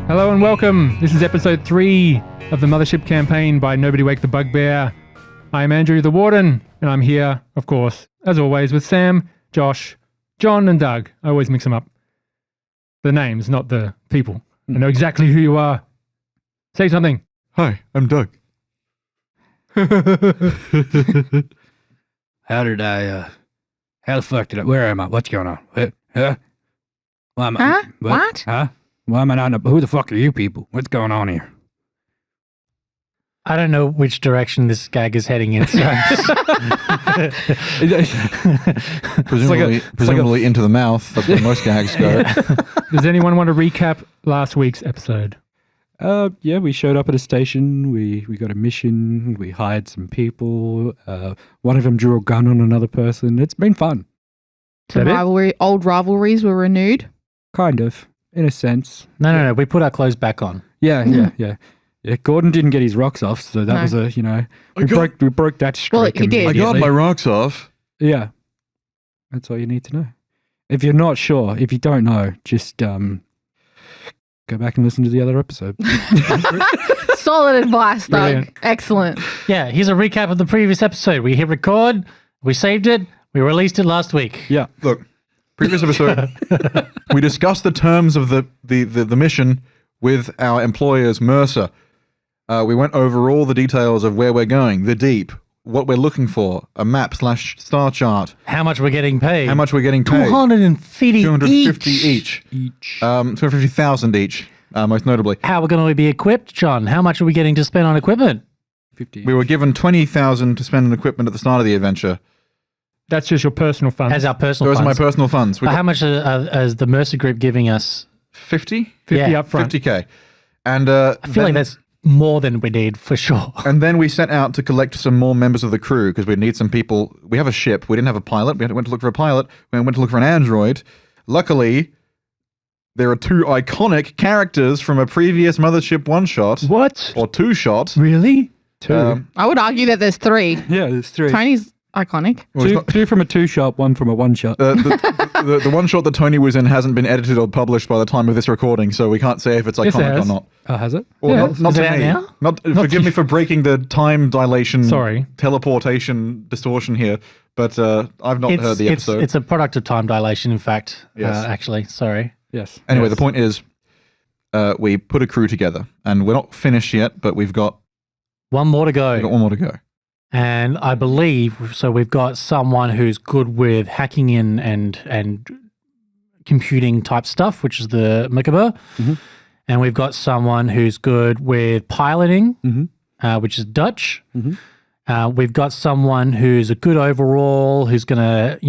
Hello and welcome. This is episode 3 of the Mothership campaign by Nobody Wake the Bugbear. I'm Andrew the Warden, and I'm here, of course, as always, with Sam, Josh, John, and Doug. I always mix them up. The names, not the people. I know exactly who you are. Say something. Hi, I'm Doug. How the fuck did I, where am I? What's going on? Huh? Why am I, What? Huh? Why am I not, who the fuck are you people? What's going on here? I don't know which direction this gag is heading in. So. Presumably into the mouth. That's where most gags go. Does anyone want to recap last week's episode? Yeah, we showed up at a station. We got a mission. We hired some people. One of them drew a gun on another person. It's been fun. Some old rivalries were renewed. Kind of, in a sense. No. We put our clothes back on. Yeah. Gordon didn't get his rocks off, so that was a, we broke that streak. Well, he did. I got my rocks off. Yeah. That's all you need to know. If you're not sure, if you don't know, just go back and listen to the other episode. Solid advice, Doug. Brilliant. Excellent. Yeah, here's a recap of the previous episode. We hit record, we saved it, we released it last week. Yeah. Look, previous episode, we discussed the terms of the mission with our employers, Mercer. We went over all the details of where we're going, the deep, what we're looking for, a map/star chart, How much we're getting paid? how much we're getting paid. 250 250 each. each. 250,000 each, most notably. How we're going to be equipped, John? How much are we getting to spend on equipment? 50. We were given 20,000 to spend on equipment at the start of the adventure. That's just your personal funds. As our personal Those are my funds. personal funds. But how much is the Mercer Group giving us? 50? 50 Yeah. up front. 50k. And I feel like that's more than we need for sure. and then we set out to collect some more members of the crew because we need some people. We have a ship. We didn't have a pilot. We went to look for a pilot. We went to look for an android. Luckily, there are 2 iconic characters from a previous Mothership one-shot. What? Or 2-shot. Really? 2. I would argue that there's 3. Yeah, there's 3. Tony's iconic. Well, it's not- 2 from a 2-shot, 1 from a 1-shot. the one-shot that Tony was in hasn't been edited or published by the time of this recording, so we can't say if it's Yes, it iconic or has. not. Oh, has it? Or Yeah. not Is to it out me. now? Not forgive me for breaking the time dilation, Sorry. teleportation distortion here, but I've not heard the episode. It's a product of time dilation, in fact. Yes. Actually, sorry. Yes. Anyway, Yes. the point is, we put a crew together, and we're not finished yet, but we've got One more to go. one more to go. And I believe, so we've got someone who's good with hacking in and computing type stuff, which is the Mikaber. Mhm. And we've got someone who's good with piloting, Mhm. which is Dutch. Mhm. We've got someone who's a good overall, who's good at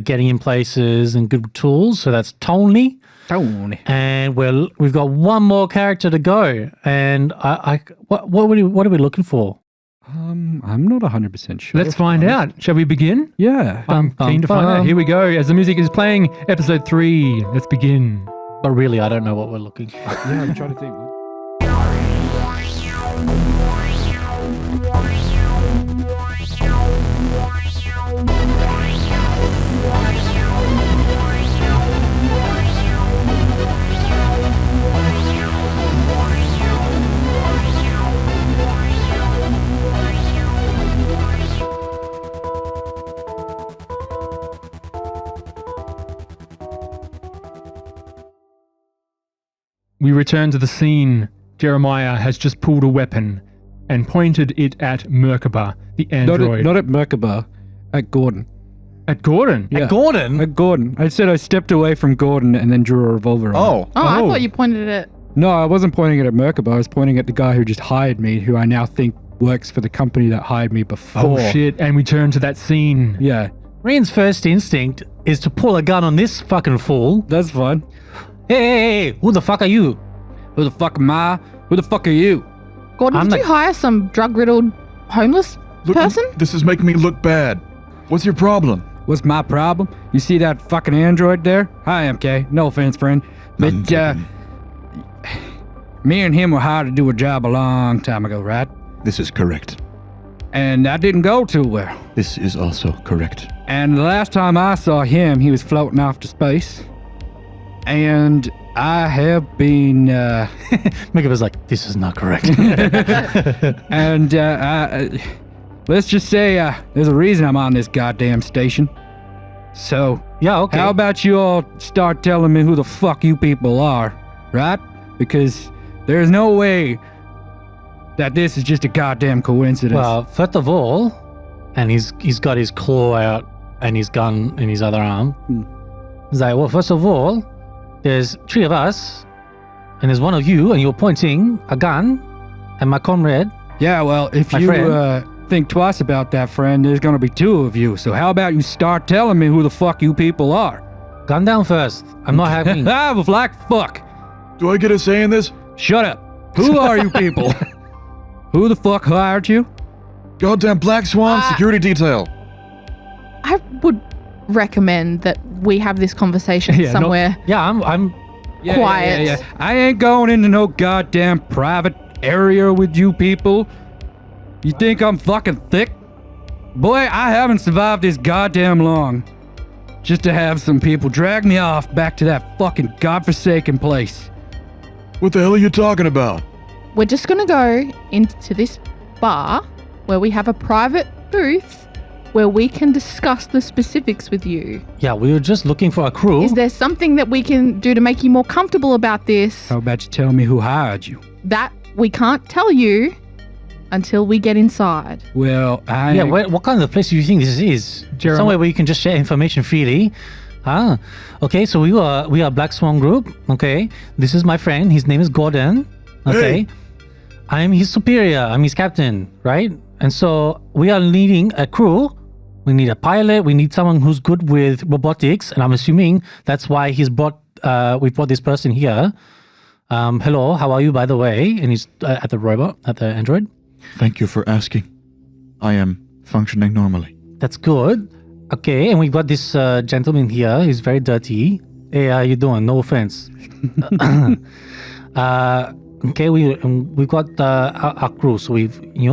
getting in places and good with tools. So that's Tony. Tony. And we've got one more character to go. And what are we looking for? I'm not 100% sure. Let's find out. Shall we begin? Yeah. I'm keen to find out. Here we go. As the music is playing, episode 3. Let's begin. But really, I don't know what we're looking for. Yeah, I'm trying to think. We return to the scene. Jeremiah has just pulled a weapon and pointed it at Merkaba, the android. Not at Merkaba, at Gordon. At Gordon? Yeah. Gordon? At Gordon. I said I stepped away from Gordon and then drew a revolver on him. I thought you pointed it at... No, I wasn't pointing it at Merkaba. I was pointing at the guy who just hired me, who I now think works for the company that hired me before. Oh, shit. And we turn to that scene. Yeah, Rian's first instinct is to pull a gun on this fucking fool. that's fine. Hey, who the fuck are you? Who the fuck am I? Who the fuck are you? Gordon, I'm did the- you hire some drug-riddled homeless person? This is making me look bad. What's your problem? What's my problem? You see that fucking android there? Hi, MK. No offense, friend. But, me and him were hired to do a job a long time ago, right? This is correct. And that didn't go too well. This is also correct. And the last time I saw him, he was floating off to space. And I have been, Mega was like, this is not correct. and let's just say there's a reason I'm on this goddamn station. So, Yeah, okay. how about you all start telling me who the fuck you people are, right? Because there's no way that this is just a goddamn coincidence. Well, first of all, and he's got his claw out and his gun in his other arm. He's like, well, first of all, there's 3 of us, and there's 1 of you, and you're pointing a gun at my comrade. yeah, well, if My you friend. think twice about that, friend, there's gonna be 2 of you. So how about you start telling me who the fuck you people are? Gun down first. I'm not having. Ah, well, like fuck. Do I get a say in this? Shut up. Who are you people? Who the fuck hired you? Goddamn Black Swan security detail. I would recommend that we have this conversation Yeah, not- somewhere. Yeah, I'm. Quiet. I ain't going into no goddamn private area with you people. You think I'm fucking thick? Boy, I haven't survived this goddamn long. Just to have some people drag me off back to that fucking godforsaken place. What the hell are you talking about? We're just going to go into this bar where we have a private booth where we can discuss the specifics with you. Yeah, we were just looking for a crew. Is there something that we can do to make you more comfortable about this? How about you tell me who hired you? That we can't tell you until we get inside. Well, I Yeah, ain't- what kind of place do you think this is? Jeremy- Somewhere where you can just share information freely. Ah, okay. So we are Black Swan Group. Okay, this is my friend. His name is Gordon. Okay, I'm his superior. I'm his captain, right? And so we are leading a crew. We need a pilot. We need someone who's good with robotics, and I'm assuming that's why we brought this person here. Hello, how are you, by the way? And he's at the android. Thank you for asking. I am functioning normally. That's good. Okay, and we've got this gentleman here. He's very dirty. Hey, how you doing? No offense. Okay, we've got our crew. So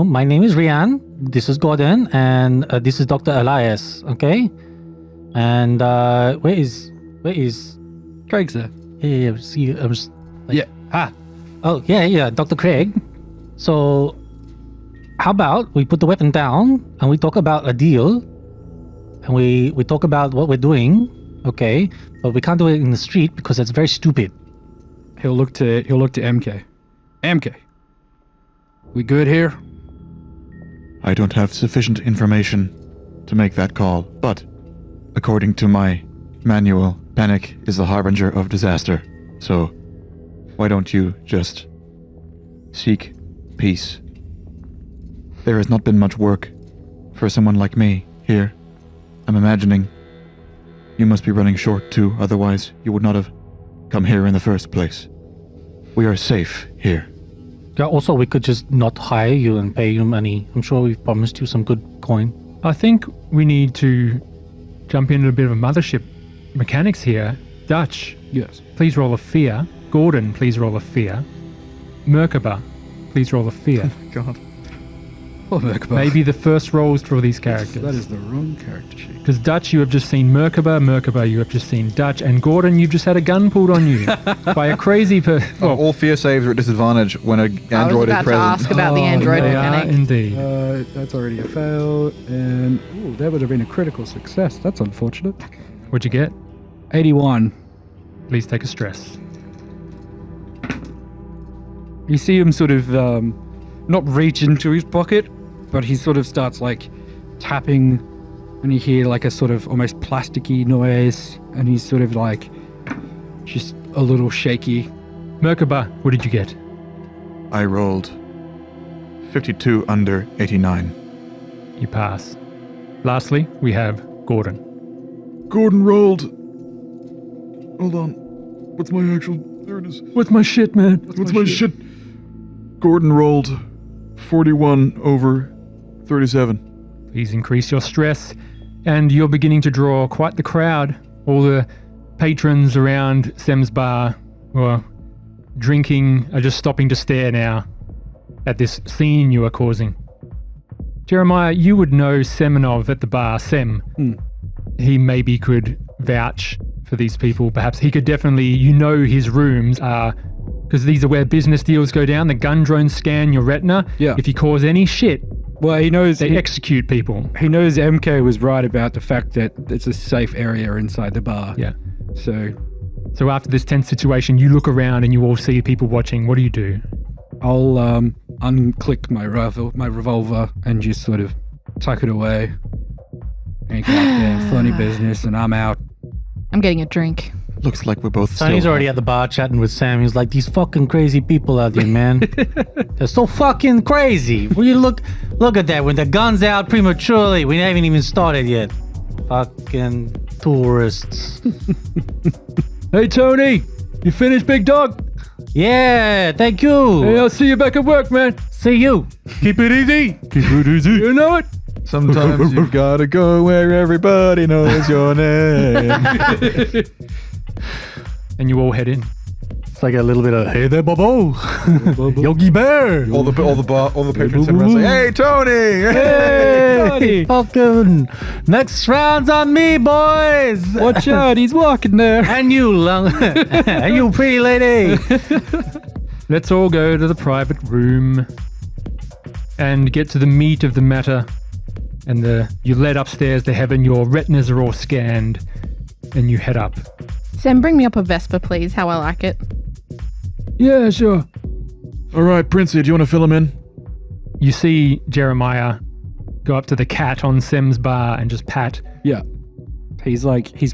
my name is Rian. This is Gordon, and this is Dr. Elias. Okay, and where is Craig's there. yeah. See, I'm just Yeah. Ah. oh yeah, Dr. Craig. So how about we put the weapon down and we talk about a deal, and we talk about what we're doing, okay? But we can't do it in the street because that's very stupid. He'll look to MK. MK. We good here? I don't have sufficient information to make that call, but according to my manual, panic is the harbinger of disaster. So why don't you just seek peace? There has not been much work for someone like me here. I'm imagining you must be running short too, otherwise you would not have come here in the first place. We are safe here. Yeah, also, we could just not hire you and pay you money. I'm sure we've promised you some good coin. I think we need to jump into a bit of a mothership mechanics here. Dutch, Yes. please roll a fear. Gordon, please roll a fear. Merkaba, please roll a fear. God. Oh, Merkaba. Maybe the first rolls for these characters. That is the wrong character sheet. Because Dutch, you have just seen Merkaba, you have just seen Dutch, and Gordon, you've just had a gun pulled on you by a crazy person. All fear saves are at disadvantage when an I was android is about to present. ask about the android they are mechanic. indeed. That's already a fail, and that would have been a critical success. That's unfortunate. What'd you get? 81. Please take a stress. You see him sort of not reach into his pocket, but he sort of starts like tapping, and you hear like a sort of almost plasticky noise, and he's sort of like just a little shaky. Merkaba, what did you get? I rolled 52 under 89. You pass. Lastly, we have Gordon. Gordon rolled. Hold on. What's my actual? There it is. What's my shit, man? What's my shit? Gordon rolled 41 over 37. Please increase your stress. And you're beginning to draw quite the crowd. All the patrons around Sem's bar who are drinking are just stopping to stare now at this scene you are causing. Jeremiah, you would know Semenov at the bar. Sem. He maybe could vouch for these people. Perhaps he could definitely, his rooms are, because these are where business deals go down. The gun drones scan your retina. Yeah. If you cause any shit, Well, he knows they execute people. he knows MK was right about the fact that it's a safe area inside the bar. Yeah. So after this tense situation, you look around and you all see people watching. What do you do? I'll unclick my revolver and just sort of tuck it away. Ain't goddamn funny business, and I'm out. I'm getting a drink. Looks like we're both Sonny's still already at the bar chatting with Sam. He's like, these fucking crazy people out there, man. They're so fucking crazy. Will you look at that when the gun's out prematurely? We haven't even started yet. Fucking tourists. Hey, Tony, you finished, big dog? Yeah, thank you. Hey, I'll see you back at work, man. See you. Keep it easy. Keep it easy. You know it. Sometimes you've got to go where everybody knows your name. And you all head in. It's like a little bit of, hey there, Bobo. Yogi Bear. all the patrons everyone say, "Hey, Tony! Hey, Hey, fucking next round's on me, boys. Watch out, he's walking there. And you, and you, pretty lady. Let's all go to the private room and get to the meat of the matter. And you led upstairs to heaven. Your retinas are all scanned, and you head up. Sam, bring me up a Vespa, please. How I like it. Yeah, sure. All right, Princey, do you want to fill him in?" You see Jeremiah go up to the cat on Sem's bar and just pat. Yeah. He's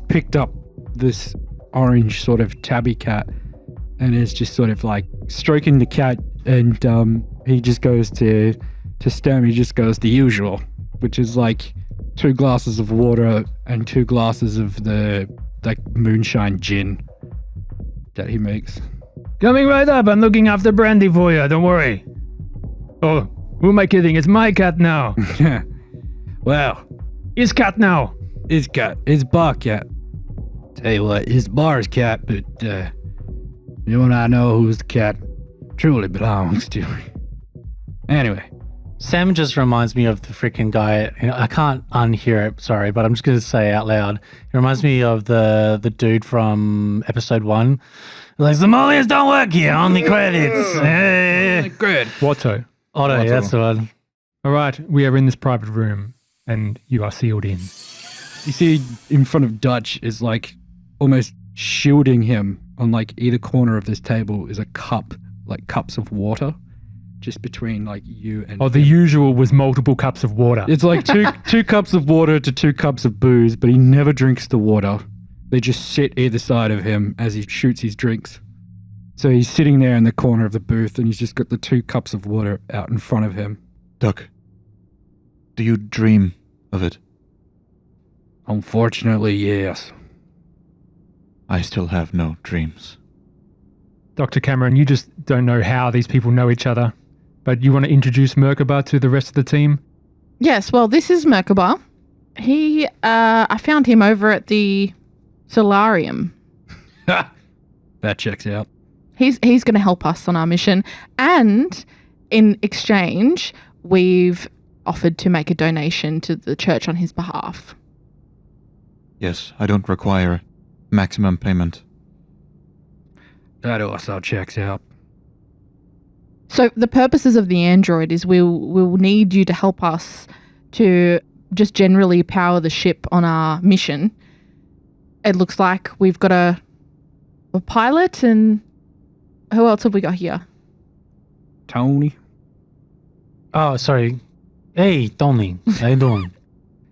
picked up this orange sort of tabby cat and is just sort of like stroking the cat, and he just goes to Stem, he just goes the usual, which is like 2 glasses of water and 2 glasses of the like moonshine gin that he makes. Coming right up. I'm looking after brandy for you. Don't worry. Oh, who am I kidding? It's my cat now. Well, His cat now. his bar cat. Tell you what, his bar's cat, but you and I know who's the cat truly belongs to. Anyway. Sam just reminds me of the freaking guy. I can't unhear it, sorry, but I'm just going to say it out loud. It reminds me of the dude from episode 1. Like, Somalians don't work here, only credits. Good. Watto. Otto, yeah, that's the one. All right, we are in this private room, and you are sealed in. You see in front of Dutch is like almost shielding him on like either corner of this table is a cup, like cups of water. Just between like you and Oh, the him. usual was multiple cups of water. It's like two cups of water to 2 cups of booze, but he never drinks the water. They just sit either side of him as he shoots his drinks. So he's sitting there in the corner of the booth and he's just got the 2 cups of water out in front of him. Duck, do you dream of it? Unfortunately, yes. I still have no dreams. Dr. Cameron, you just don't know how these people know each other, but you want to introduce Merkaba to the rest of the team? Yes, well, this is Merkaba. I found him over at the solarium. That checks out. He's going to help us on our mission, and in exchange, we've offered to make a donation to the church on his behalf. Yes, I don't require maximum payment. That also checks out. So the purposes of the android is we'll need you to help us to just generally power the ship on our mission. It looks like we've got a pilot, and who else have we got here? Tony? Oh, sorry. Hey, Tony. How you doing?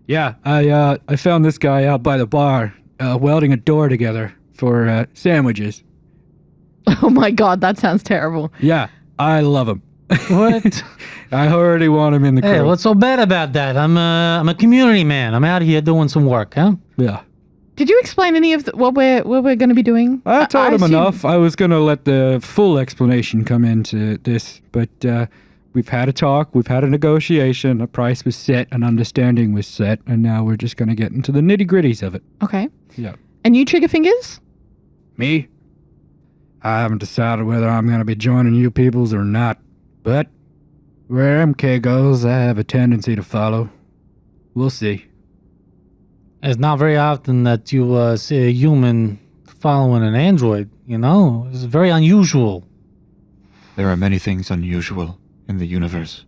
Yeah, I found this guy out by the bar, welding a door together for sandwiches. Oh my god, that sounds terrible. Yeah, I love him. What? I already want him in the crew. Hey, what's so bad about that? I'm a community man. I'm out here doing some work, huh? Yeah. Did you explain any of what we're going to be doing? I told him assume- enough. I was going to let the full explanation come into this, but we've had a talk, we've had a negotiation, a price was set, an understanding was set, and now we're just going to get into the nitty-gritties of it. Okay. Yeah. And you, Trigger Fingers? Me? I haven't decided whether I'm going to be joining you peoples or not, but where MK goes, I have a tendency to follow. We'll see. It's not very often that you see a human following an android, you know? It's very unusual. There are many things unusual in the universe.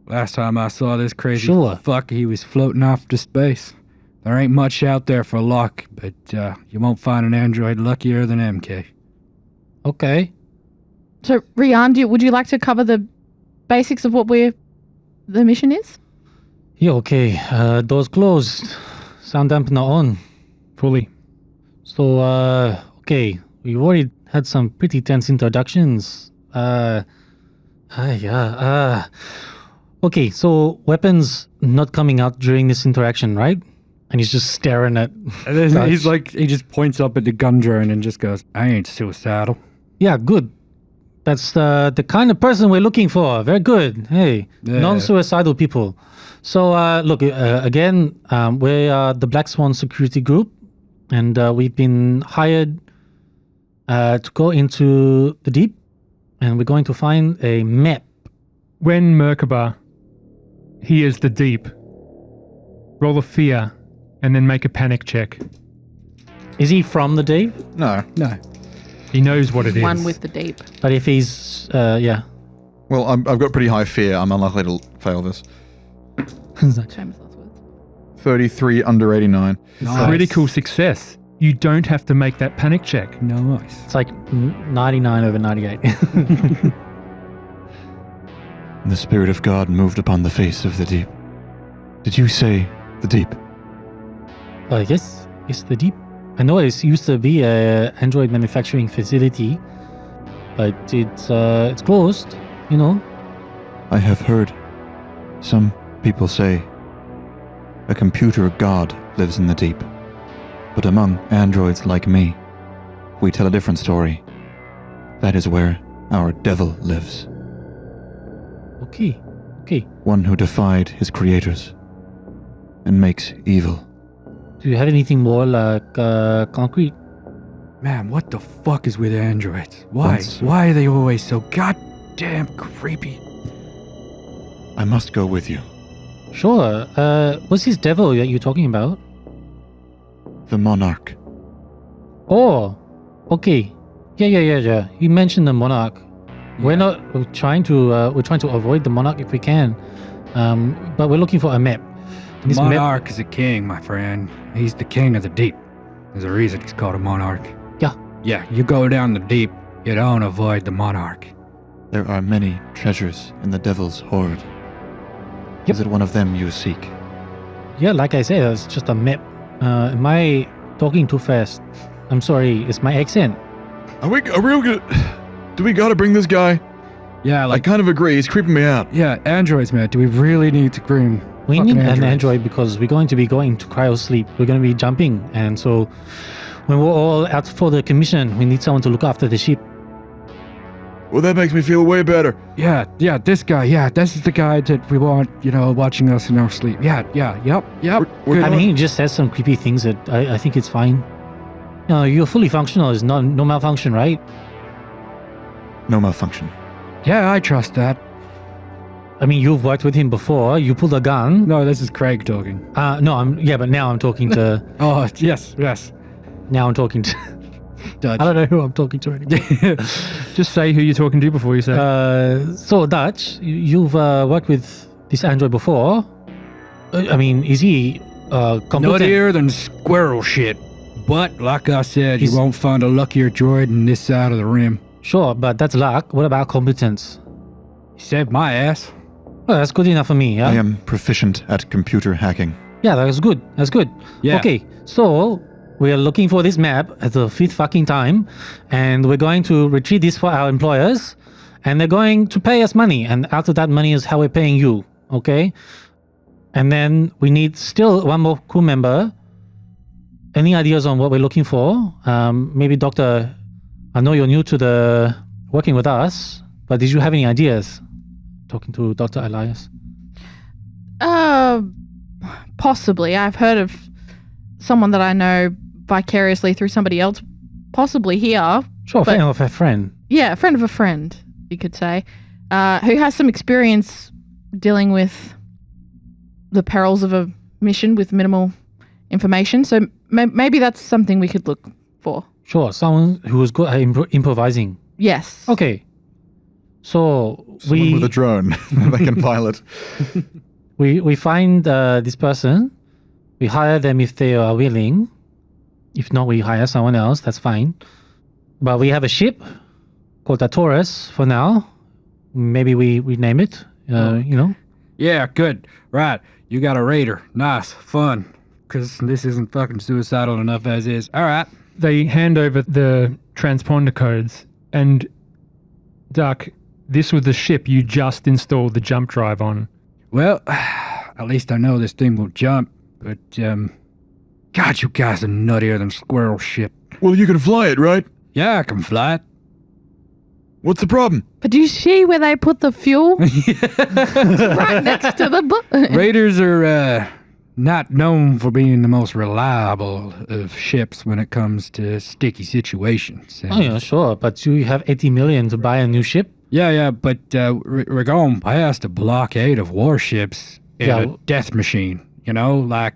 Last time I saw this crazy Sure. fuck, he was floating off to space. There ain't much out there for luck, but you won't find an android luckier than MK. Okay. So, Rian, would you like to cover the basics of what the mission is? Yeah, okay. Doors closed. Sound dampener on. Fully. So, okay. We already had some pretty tense introductions. Okay, so weapons not coming out during this interaction, right? And he's just staring at... And then Dutch. he's like, he just points up at the gun drone and just goes, I ain't suicidal. Yeah, good. That's the kind of person we're looking for. Very good. Hey, Yeah. non-suicidal people. So, look, again, we are the Black Swan Security Group, and we've been hired to go into the deep, and we're going to find a map. When Merkaba hears the deep, roll a fear and then make a panic check. Is he from the deep? No. No. He knows what it is. One with the deep. But if he's, yeah. Well, I've got pretty high fear. I'm unlikely to fail this. Famous last words. 33 under 89. Nice. Critical success. You don't have to make that panic check. Nice. It's like 99 over 98. The Spirit of God moved upon the face of the deep. Did you say the deep? Yes, it's the deep. I know it used to be a Android manufacturing facility, but it's closed, you know. I have heard some people say a computer god lives in the deep. But among androids like me, we tell a different story. That is where our devil lives. Okay. One who defied his creators and makes evil. Do you have anything more like concrete? Man, what the fuck is with androids? Why? Once- Why are they always so goddamn creepy? I must go with you. Sure. What's this devil that you're talking about? The monarch. Oh, okay. Yeah. You mentioned the monarch. We're trying to avoid the monarch if we can, but we're looking for a map. The This map- monarch is a king, my friend. He's the king of the deep. There's a reason he's called a monarch. Yeah. Yeah, you go down the deep, you don't avoid the monarch. There are many treasures in the devil's hoard. Yep. Is it one of them you seek? Yeah, like I said, it's just a map. Am I talking too fast? I'm sorry, it's my accent. Are we good? Do we gotta bring this guy? Yeah, I like, kind of agree. He's creeping me out. yeah, androids, man. Do we really need to bring We fucking need an androids? android because we're going to be going to cryosleep. We're going to be jumping, and so when we're all out for the commission, we need someone to look after the ship. Well, that makes me feel way better. Yeah, this guy. Yeah, this is the guy that we want, watching us in our sleep. Yeah, yep. We're Good. I mean, he just says some creepy things that I think it's fine. You're fully functional. It's no malfunction, right? No malfunction. Yeah, I trust that. I mean, you've worked with him before. You pulled a gun. No, this is Craig talking. No, but now I'm talking to. Oh, yes. Now I'm talking to. Dutch. I don't know who I'm talking to anymore. Just say who you're talking to before you say. So Dutch, you've worked with this android before. I mean, is he competent? Nuttier than squirrel shit. But, like I said, He's- you won't find a luckier droid in this side of the rim. Sure, but that's luck. What about competence? He saved my ass. Well, that's good enough for me. Yeah. I am proficient at computer hacking. Yeah, that's good. That's good. Yeah. Okay, so we are looking for this map at the fifth fucking time, and we're going to retrieve this for our employers, and they're going to pay us money, and out of that money is how we're paying you. Okay, and then we need still one more crew member. Any ideas on what we're looking for? Maybe Doctor. I know you're new to the working with us, but did you have any ideas? Talking to Dr. Elias. Possibly. I've heard of someone that I know vicariously through somebody else, possibly here. Sure, But- friend of a friend. Yeah, a friend of a friend, you could say, who has some experience dealing with the perils of a mission with minimal information. So maybe that's something we could look for. Sure, someone who is good at improvising. Yes. Okay. So Someone with a drone they can pilot. we find this person. We hire them if they are willing. If not, we hire someone else. That's fine. But we have a ship called a Taurus for now. Maybe we name it. You know. Yeah, good. Right. You got a raider. Nice. Fun. Because this isn't fucking suicidal enough as is. All right. They hand over the transponder codes, and Duck, this was the ship you just installed the jump drive on. Well, at least I know this thing will jump. But, God, you guys are nuttier than squirrel shit. Well, you can fly it, right? Yeah, I can fly it. What's the problem? But do you see where they put the fuel? Right next to the button. Raiders are not known for being the most reliable of ships when it comes to sticky situations. Oh yeah, sure. But you have 80 million to buy a new ship. Yeah, but we're going past a blockade of warships in Yeah. a death machine. You know, like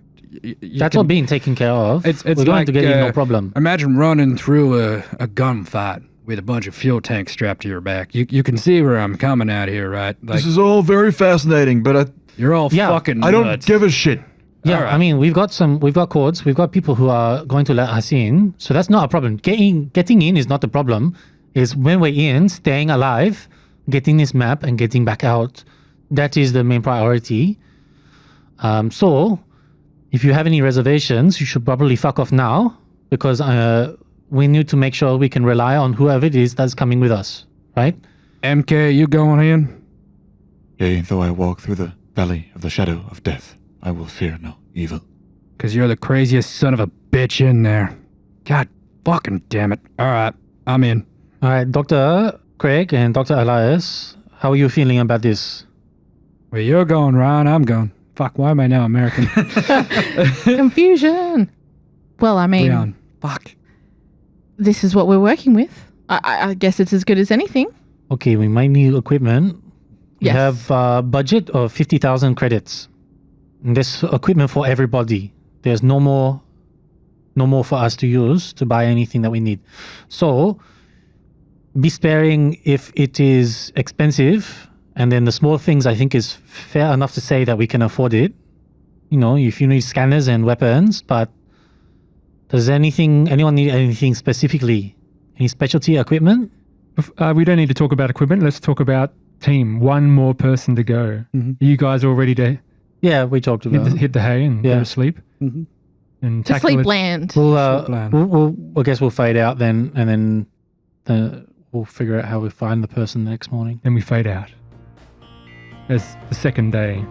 That's all being taken care of. It's We're going like, to get in no problem. Imagine running through a gunfight with a bunch of fuel tanks strapped to your back. You can see where I'm coming at here, right? Like, This is all very fascinating, but you're all Yeah, fucking I don't nuts. give a shit. Yeah, Alright. I mean, we've got codes, we've got people who are going to let us in, so that's not a problem. Getting in is not the problem. Is when we're in, staying alive, getting this map and getting back out. That is the main priority. So, if you have any reservations, you should probably fuck off now, because we need to make sure we can rely on whoever it is that's coming with us, right? MK, you going in? Yea, though I walk through the valley of the shadow of death, I will fear no evil. Because you're the craziest son of a bitch in there. God fucking damn it. All right, I'm in. All right, Dr. Craig and Dr. Elias, how are you feeling about this? Where you're going, Ryan, I'm going. Fuck, why am I now American? Confusion. Well, I mean, Leon. Fuck. this is what we're working with. I guess it's as good as anything. Okay, we might need equipment. We Yes. have a budget of 50,000 credits. And there's equipment for everybody. There's no more for us to use to buy anything that we need. So be sparing if it is expensive. And then the small things, I think, is fair enough to say that we can afford it. You know, if you need scanners and weapons, but does anyone need anything specifically? Any specialty equipment? We don't need to talk about equipment. Let's talk about team. One more person to go. Mhm. Are you guys all ready to Yeah, we talked about it. hit the hay and go Yeah. to sleep? Mhm. And To tackle sleep it? land. We'll, plan. I guess we'll fade out then, and then we'll figure out how we find the person the next morning. Then we fade out. As the second day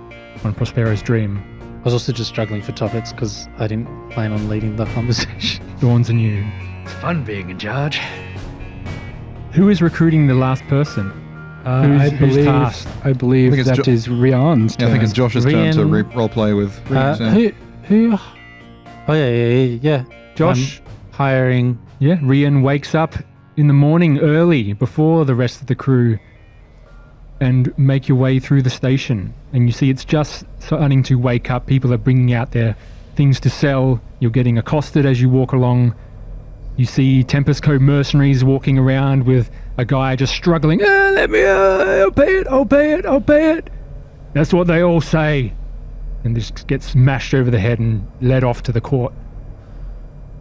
on Prospero's dream I was also just struggling for topics because I didn't plan on leading the conversation. dawns anew. It's fun being in charge. Who is recruiting the last person? Who's tasked? I believe I think it's that is Rion's Yeah, I think it's Josh's turn to Rian- roleplay with. Sam. Who? Oh yeah. Josh, Hiring. yeah, Rian wakes up in the morning early before the rest of the crew and make your way through the station. And you see it's just starting to wake up. People are bringing out their things to sell. You're getting accosted as you walk along. You see Tempest Co mercenaries walking around with a guy just struggling. Let me, I'll pay it. That's what they all say. And just gets smashed over the head and led off to the court.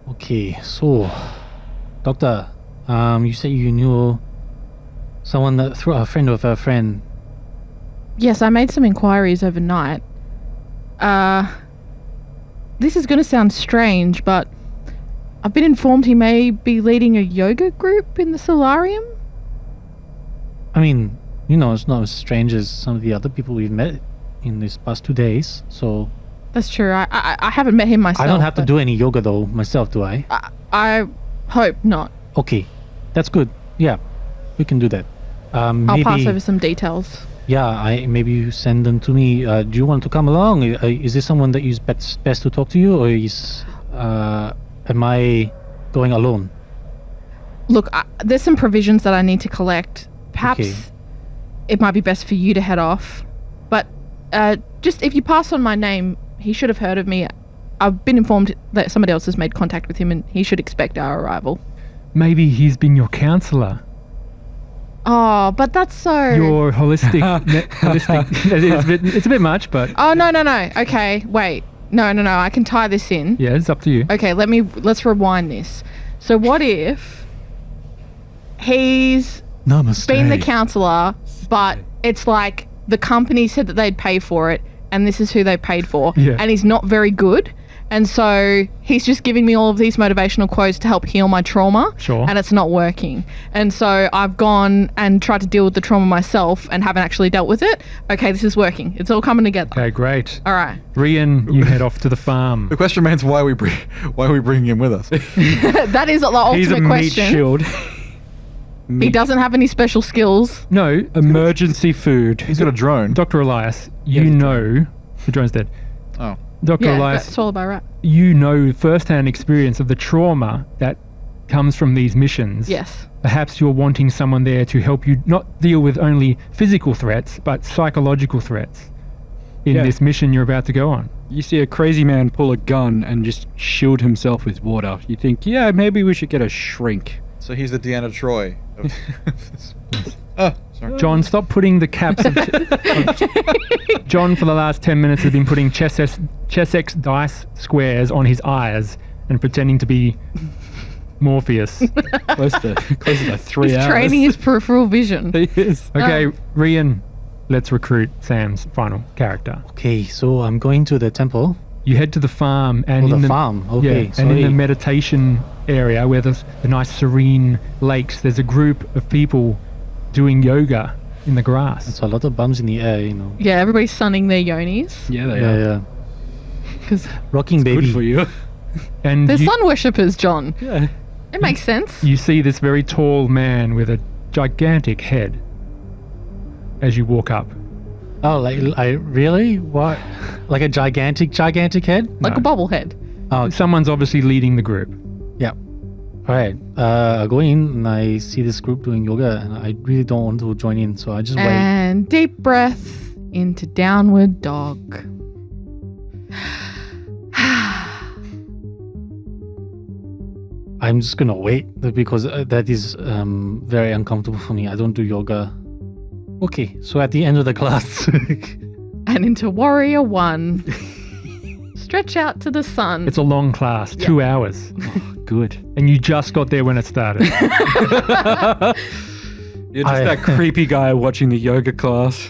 Okay, so Doctor, you said you knew someone that through a friend of a friend. Yes, I made some inquiries overnight. This is going to sound strange, but I've been informed he may be leading a yoga group in the solarium. I mean, you know, it's not as strange as some of the other people we've met in these past 2 days. So That's true. I haven't met him myself. I don't have to but do any yoga though myself, do I? I hope not. Okay, that's good. Yeah, we can do that. I'll Maybe, pass over some details. Yeah, maybe you send them to me. Do you want to come along? Is this someone that is best to talk to you, or am I going alone? Look, there's some provisions that I need to collect. Perhaps Okay. it might be best for you to head off. But just if you pass on my name, he should have heard of me. I've been informed that somebody else has made contact with him and he should expect our arrival. Maybe he's been your counselor. Oh, but that's so... Your holistic... it's a bit much, but... Oh, no. Okay, wait. No. I can tie this in. Yeah, it's up to you. Okay, let's rewind this. So what if he's Namaste. been the counselor, but it's like the company said that they'd pay for it, and this is who they paid for, Yeah. and he's not very good, and so he's just giving me all of these motivational quotes to help heal my trauma, Sure. and it's not working. And so I've gone and tried to deal with the trauma myself and haven't actually dealt with it. Okay, this is working. It's all coming together. Okay, great. All right. Rian, you head off to the farm. The question remains why we bring him with us. That is the He's a ultimate meat question. shield. He doesn't have any special skills. No, Emergency food. He's got a drone. Dr. Elias, you Yeah. know... The drone's dead. Oh. Dr. Yeah, Elias, that's all about right. you know first-hand experience of the trauma that comes from these missions. Yes. Perhaps you're wanting someone there to help you not deal with only physical threats, but psychological threats in Yeah. this mission you're about to go on. You see a crazy man pull a gun and just shield himself with water. You think, yeah, maybe we should get a shrink. So he's the Deanna Troy. Of this. Oh, sorry. John, stop putting the caps of John, for the last 10 minutes, has been putting chess X dice squares on his eyes and pretending to be Morpheus. Close to 3 He's hours. training his peripheral vision. He is. Okay, Rian, let's recruit Sam's final character. Okay, so I'm going to the temple. You head to the farm and Oh, in the farm. Okay, yeah, and in the sorry. meditation area where there's the nice serene lakes, there's a group of people doing yoga in the grass. It's a lot of bums in the air, you know. Yeah, everybody's sunning their yonis. Yeah, they Yeah, are. yeah. Because Rocking baby. Good for you. And they're you, sun worshippers, John. Yeah. It makes sense. you see this very tall man with a gigantic head as you walk up. Oh, like I really? What? Like a gigantic head? Like a bobblehead. Oh, Someone's obviously leading the group. yeah. All right. I go in and I see this group doing yoga, and I really don't want to join in, so I just wait. And deep breath into downward dog. I'm just gonna wait because that is very uncomfortable for me. I don't do yoga. Okay, so at the end of the class, And into warrior one. Stretch out to the sun. It's a long class, 2 hours, Good. and you just got there when it started. You're just that creepy guy watching the yoga class.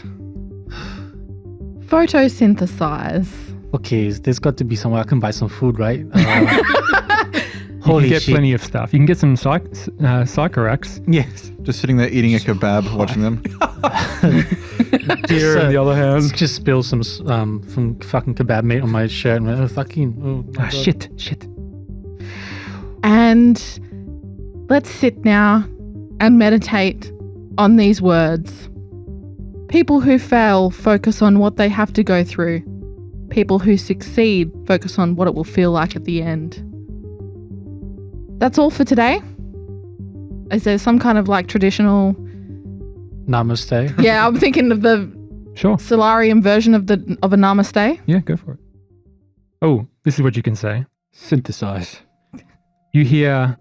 Photosynthesize. okay, there's got to be somewhere I can buy some food, right? You Holy can get shit! plenty of stuff. You can get some Psychorax. Yes. Just sitting there eating a kebab, watching them. Deer, on the other hand. Just spill some from fucking kebab meat on my shirt. And oh, fucking. Oh, my Ah, God. shit. And let's sit now and meditate on these words. People who fail focus on what they have to go through. People who succeed focus on what it will feel like at the end. That's all for today. Is there some kind of like traditional... Namaste. Yeah, I'm thinking of the Sure. Solarium version of a namaste. Yeah, go for it. Oh, this is what you can say. Synthesize. You hear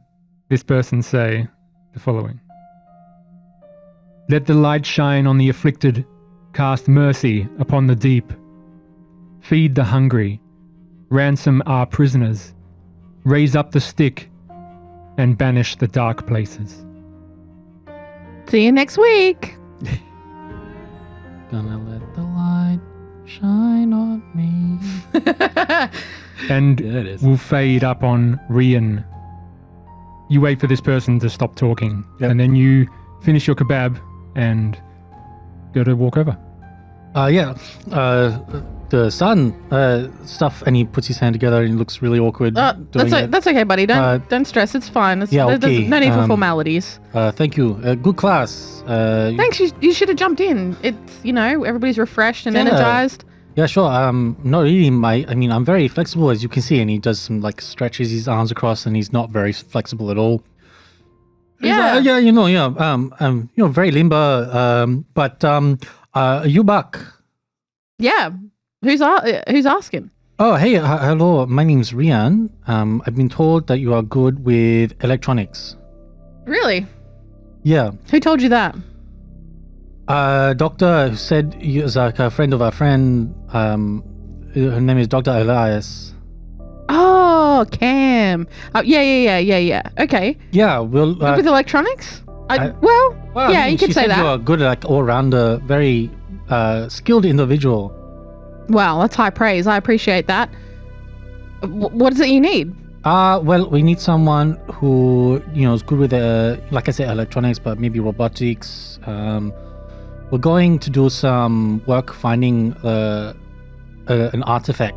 this person say the following. Let the light shine on the afflicted, cast mercy upon the deep. Feed the hungry, ransom our prisoners, raise up the stick, and banish the dark places. See you next week. Gonna let the light shine on me. And Yeah, it is. we'll fade up on Rian. You wait for this person to stop talking, Yep. and then you finish your kebab and go to walk over. Yeah. The sun stuff, and he puts his hand together and he looks really awkward. doing it. That's okay, buddy. Don't stress. It's fine. yeah, There's okay, no need for formalities. Thank you. Good class. Thanks. You should have jumped in. It's everybody's refreshed and Yeah. energized. Yeah, sure. Not really. I'm very flexible, as you can see, and he does some stretches his arms across, and he's not very flexible at all. Yeah. Very limber. But you back? Yeah. Who's asking? Oh, hey, hello. My name's Rian. I've been told that you are good with electronics. Really? Yeah. Who told you that? Doctor said he was like a friend of a friend. Her name is Dr. Elias. Oh, Cam. Yeah. Okay. Yeah, well... Good with electronics? well, yeah, you could she say said that. you are good, like, all-rounder, very skilled individual. Wow, that's high praise. I appreciate that. What is it you need? Well, we need someone who, is good with, like I said, electronics, but maybe robotics. We're going to do some work finding an artifact,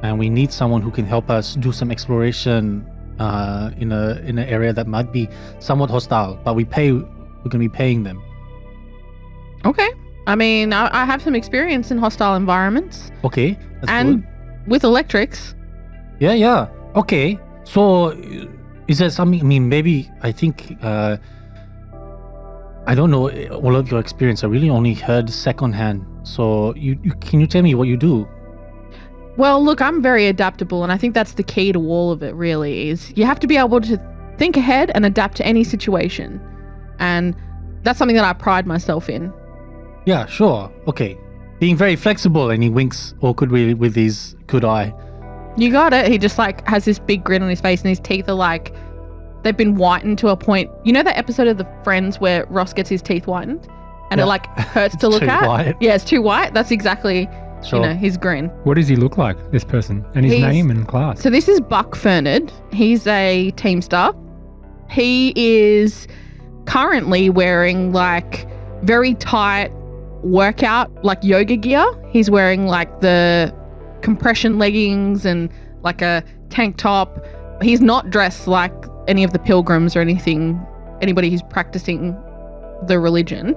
and we need someone who can help us do some exploration in an area that might be somewhat hostile, but we're going to be paying them. Okay. I mean, I have some experience in hostile environments. Okay, that's and good. with electrics. Yeah. Okay. So, is there something? I mean, maybe I think I don't know all of your experience. I really only heard secondhand. So, can you tell me what you do? Well, look, I'm very adaptable, and I think that's the key to all of it. Really, is you have to be able to think ahead and adapt to any situation, and that's something that I pride myself in. Yeah, sure. Okay, being very flexible, and he winks awkwardly with his good eye. You got it. He just like has this big grin on his face, and his teeth are like they've been whitened to a point. You know that episode of The Friends where Ross gets his teeth whitened, and Yeah. it like hurts to look too at. white. Yeah, it's too white. That's exactly Sure. his grin. What does he look like, this person? And his He's- name and class? So this is Buck Fernard. He's a Teamster. He is currently wearing like very tight workout, like yoga gear. He's wearing like the compression leggings and like a tank top. He's not dressed like any of the pilgrims or anybody who's practicing the religion.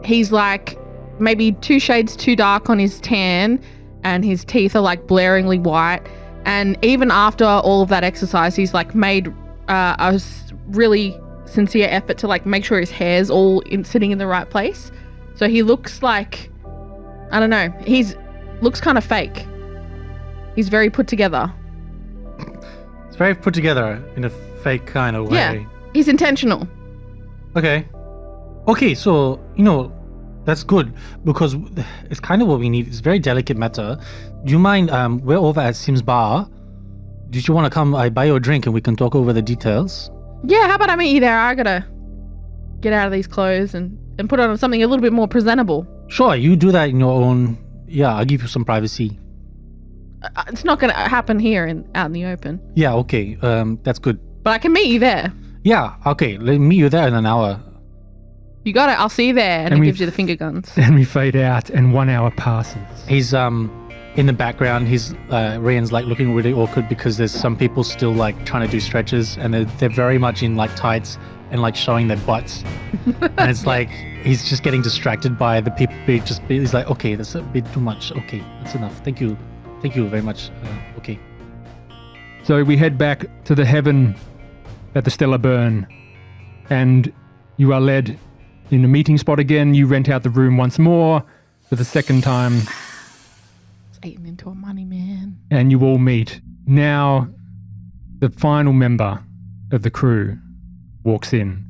He's like maybe 2 shades too dark on his tan, and his teeth are like blaringly white. And even after all of that exercise, he's like made a really sincere effort to like make sure his hair's all sitting in the right place. So he looks like, I don't know, looks kind of fake. He's very put together. It's very put together in a fake kind of way. Yeah. He's intentional. Okay, so, that's good because it's kind of what we need. It's a very delicate matter. Do you mind, we're over at Sim's Bar. Did you want to come, I buy you a drink and we can talk over the details? Yeah, how about I meet you there? I gotta get out of these clothes and put on something a little bit more presentable. Sure, you do that in your own, I'll give you some privacy. It's not gonna happen here out in the open. Yeah, okay, that's good. But I can meet you there. Yeah, okay, let me meet you there in an hour. You got it. I'll see you there. And And he we- gives you the finger guns. And we fade out, and 1 hour passes. He's, in the background, Ryan's like looking really awkward because there's some people still like trying to do stretches and they're very much in like tights and like showing their butts. And it's like, he's just getting distracted by the people. He's like, okay, that's a bit too much. Okay, that's enough. Thank you very much. Okay. So we head back to the heaven at the Stellar Burn, and you are led in the meeting spot again. You rent out the room once more for the second time, It's eating into a money man. and you all meet. Now, the final member of the crew walks in.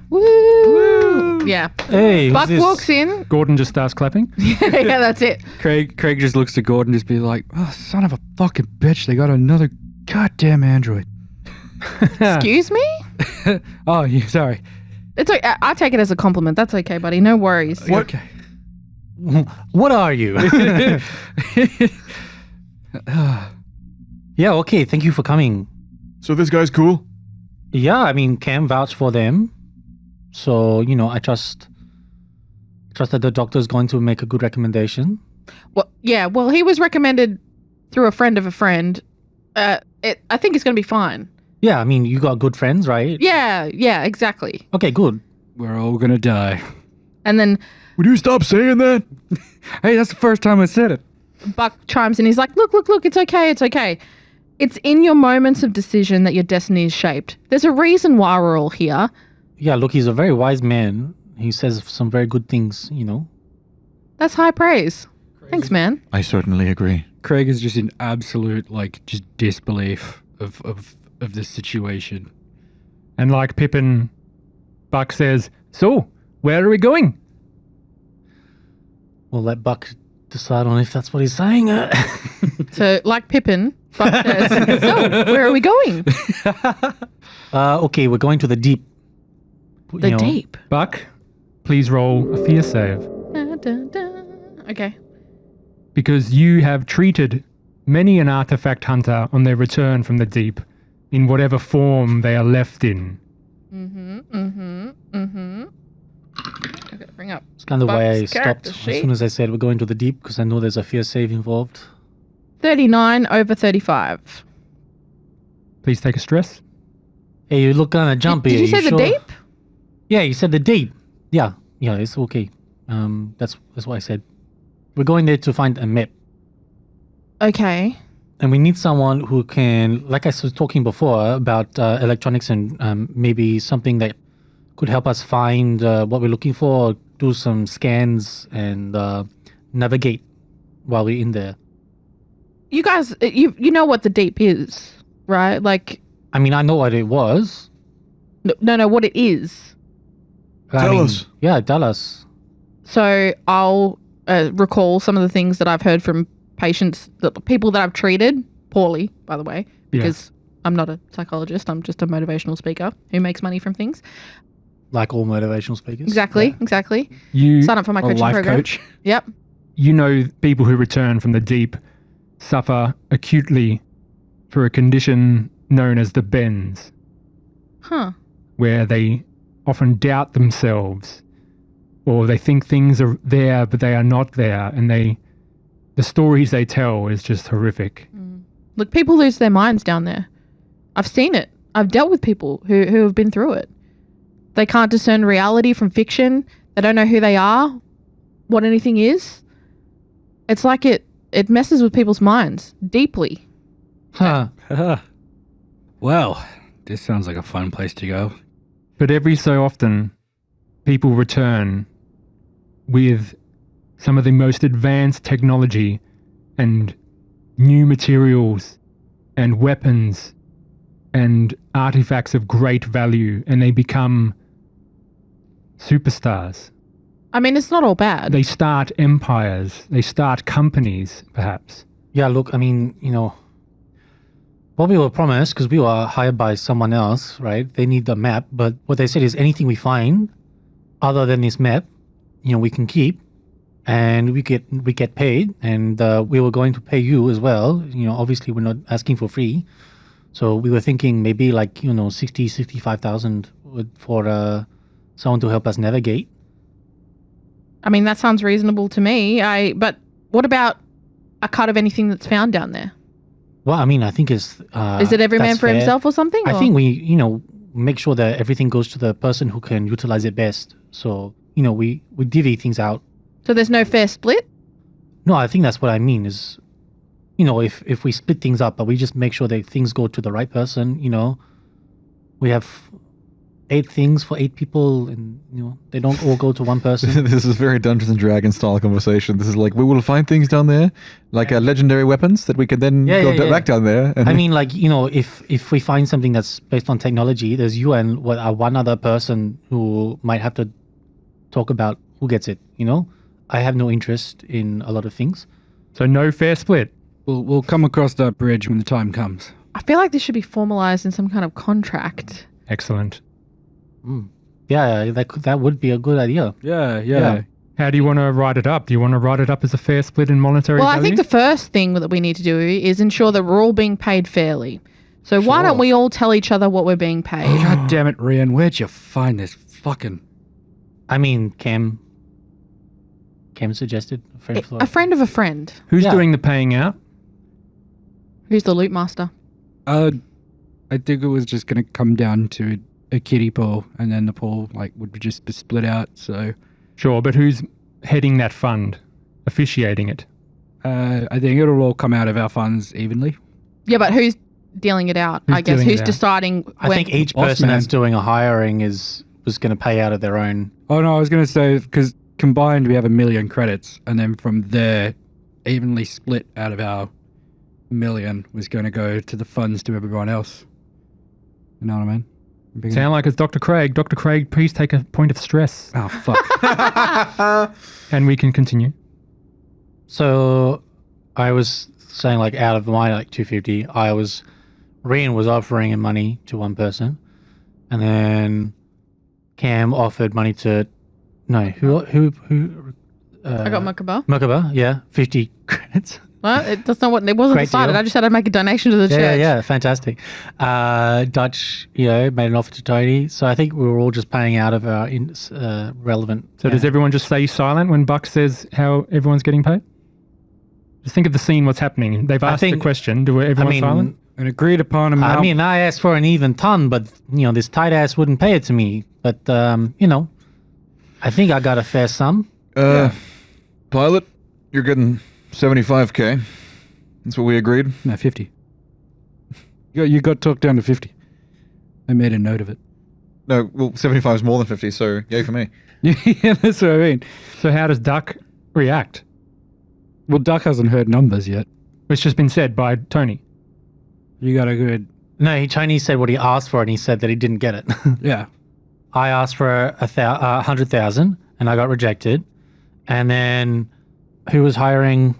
Woo! Yeah. Hey, who's Buck this? walks in. Gordon just starts clapping. Yeah, that's it. Craig just looks to Gordon and just be like, oh, son of a fucking bitch, they got another goddamn android. Excuse me? Oh, yeah, sorry. It's okay. I take it as a compliment. That's okay, buddy. No worries. Okay. What are you? Yeah, okay, thank you for coming. So this guy's cool? Yeah, I mean, Cam vouched for them. So, I trust that the doctor's going to make a good recommendation. Well, yeah. Well, he was recommended through a friend of a friend. I think it's going to be fine. Yeah, I mean, you got good friends, right? Yeah, exactly. Okay, good. We're all gonna die. And then Would you stop saying that? Hey, that's the first time I said it. Buck chimes in. He's like, look, it's okay. It's in your moments of decision that your destiny is shaped. There's a reason why we're all here. Yeah, look, he's a very wise man. He says some very good things, That's high praise. Thanks, man. I certainly agree. Craig is just in absolute, like, just disbelief of this situation. And like Pippin, Buck says, "So, where are we going?" We'll let Buck decide on if that's what he's saying. So, like Pippin, Buck says, "So, where are we going?" Okay, we're going to the deep. The deep. Buck, please roll a fear save. Da, da, da. Okay. Because you have treated many an artifact hunter on their return from the deep in whatever form they are left in. I gotta bring up. It's kind of why I Buck's stopped character as sheet. soon as I said we're going to the deep, because I know there's a fear save involved. 39 over 35. Please take a stress. Hey, you look kind of jumpy. Did you say the sure? deep? Yeah, you said the deep. Yeah, it's okay. That's what I said. We're going there to find a map. Okay. And we need someone who can, like I was talking before about electronics and maybe something that could help us find what we're looking for, do some scans and navigate while we're in there. You guys, you know what the deep is, right? Like, I mean, I know what it was. no, what it is. Tell us. Yeah, tell us. So I'll recall some of the things that I've heard from patients, the people that I've treated poorly, by the way, because I'm not a psychologist. I'm just a motivational speaker who makes money from things. Like all motivational speakers. Exactly. You Sign up for my A coaching life program. coach. Yep. you know people who return from the deep suffer acutely for a condition known as the bends, Huh. where they often doubt themselves or they think things are there but they are not there, and the stories they tell is just horrific. Look, people lose their minds down there. I've seen it. I've dealt with people who have been through it. They can't discern reality from fiction. They don't know who they are, what anything is. It's like it messes with people's minds deeply. Huh. Well, this sounds like a fun place to go. But every so often, people return with some of the most advanced technology and new materials and weapons and artifacts of great value, and they become superstars. I mean, it's not all bad. They start empires. They start companies, perhaps. Yeah, look, I mean, what we were promised, because we were hired by someone else, right? They need the map, but what they said is anything we find other than this map, we can keep, and we get paid, and we were going to pay you as well. Obviously we're not asking for free, so we were thinking maybe like 65,000 for someone to help us navigate. I mean, that sounds reasonable to me. But what about a cut of anything that's found down there? Well, I mean, I think it's Is it every man that's for fair. himself or something? I or? think we make sure that everything goes to the person who can utilize it best. So we divvy things out. So there's no fair split? No, I think that's what I mean is, if we split things up, but we just make sure that things go to the right person, we have 8 things for 8 people, and they don't all go to one person. This is very Dungeons and Dragons style conversation. This is like, we will find things down there, like legendary weapons that we can then back down there. And I mean, like, if we find something that's based on technology, there's you and one other person who might have to talk about who gets it. I have no interest in a lot of things. So no fair split. We'll come across that bridge when the time comes. I feel like this should be formalized in some kind of contract. Excellent. Yeah, that would be a good idea. Yeah. How do you want to write it up? Do you want to write it up as a fair split in monetary Well, value? I think the first thing that we need to do is ensure that we're all being paid fairly. So why don't we all tell each other what we're being paid? God damn it, Rian, where'd you find this fucking... I mean, Cam suggested A friend of a friend. Who's Yeah. doing the paying out? Who's the loot master? I think it was just going to come down to a kiddie pool, and then the pool would just be split out, so... Sure, but who's heading that fund, officiating it? I think it'll all come out of our funds evenly. Yeah, but who's dealing it out? Who's I guess dealing it who's out? deciding I when- think each Boss person man. that's doing a hiring was going to pay out of their own. Oh, no, I was going to say, because combined we have 1 million credits, and then from there, evenly split out of our million was going to go to the funds to everyone else. You know what I mean? Sound like it's Dr. Craig. Dr. Craig, please take a point of stress. Oh, fuck. And we can continue. So I was saying like out of my like 250, Rian was offering him money to one person, and then Cam offered money to I I got Merkaba. Merkaba, yeah, 50 credits. Well, that's not what it wasn't Great decided. deal. I just said I'd make a donation to the church. Yeah, fantastic. Dutch, made an offer to Tony. So I think we were all just paying out of our relevant. So does everyone just stay silent when Buck says how everyone's getting paid? Just think of the scene, what's happening. They've asked the question. Do everyone silent? An agreed upon amount. I mean, I asked for an even ton, but this tight ass wouldn't pay it to me. But I think I got a fair sum. Pilot, you're getting 75k. That's what we agreed. No, 50. You got talked down to 50. I made a note of it. No, well, 75 is more than 50, so yay for me. Yeah, that's what I mean. So how does Duck react? Well, Duck hasn't heard numbers yet. It's just been said by Tony. You got a good... No, Tony said what he asked for, and he said that he didn't get it. Yeah. I asked for 100,000, and I got rejected. And then who was hiring?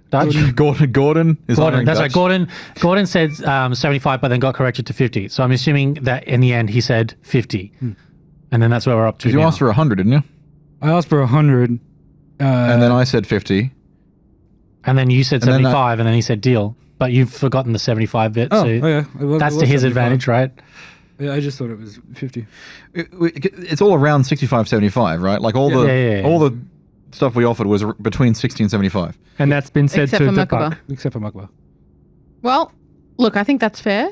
Dutch? Gordon is hiring That's Dutch. right. Gordon said 75, but then got corrected to 50. So I'm assuming that in the end he said 50. And then that's where we're up to You now. asked for 100, didn't you? I asked for 100. And then I said 50. And then you said And then 75, and then he said deal. But you've forgotten the 75 bit. Oh, so yeah. that's to his advantage, right? Yeah, I just thought it was 50. It's all around 65, 75, right? Like all the stuff we offered was between 60 and 75. And that's been said Except to for Buck. Merkaba. Except for Magba. Well, look, I think that's fair.